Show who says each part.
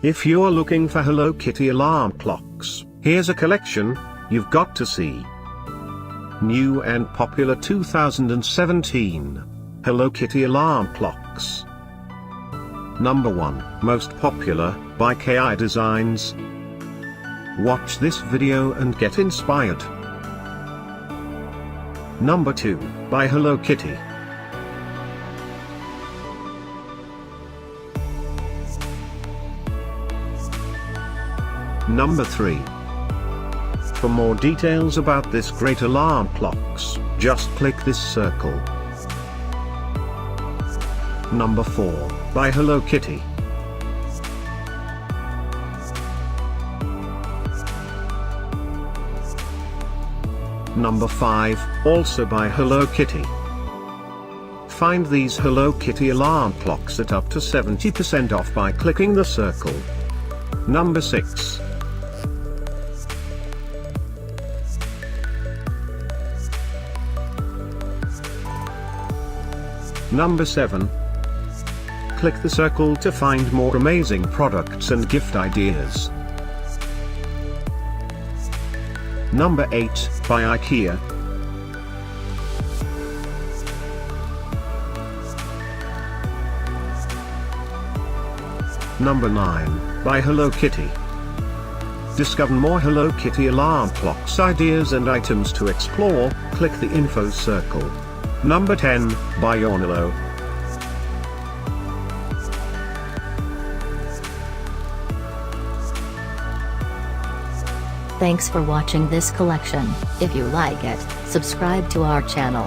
Speaker 1: If you're looking for Hello Kitty alarm clocks, here's a collection you've got to see. New and popular 2017 Hello Kitty alarm clocks. Number 1, most popular, by KIDdesigns. Watch this video and get inspired. Number 2, by Hello Kitty. Number 3. For more details about this great alarm clocks, just click this circle. Number 4, by Hello Kitty. Number 5, also by Hello Kitty. Find these Hello Kitty alarm clocks at up to 70% off by clicking the circle. Number 6. Number 7. Click the circle to find more amazing products and gift ideas. Number 8, by IKEA. Number 9, by Hello Kitty. Discover more Hello Kitty alarm clocks ideas and items to explore, click the info circle. Number 10, by Ornillo.
Speaker 2: Thanks for watching this collection. If you like it, subscribe to our channel.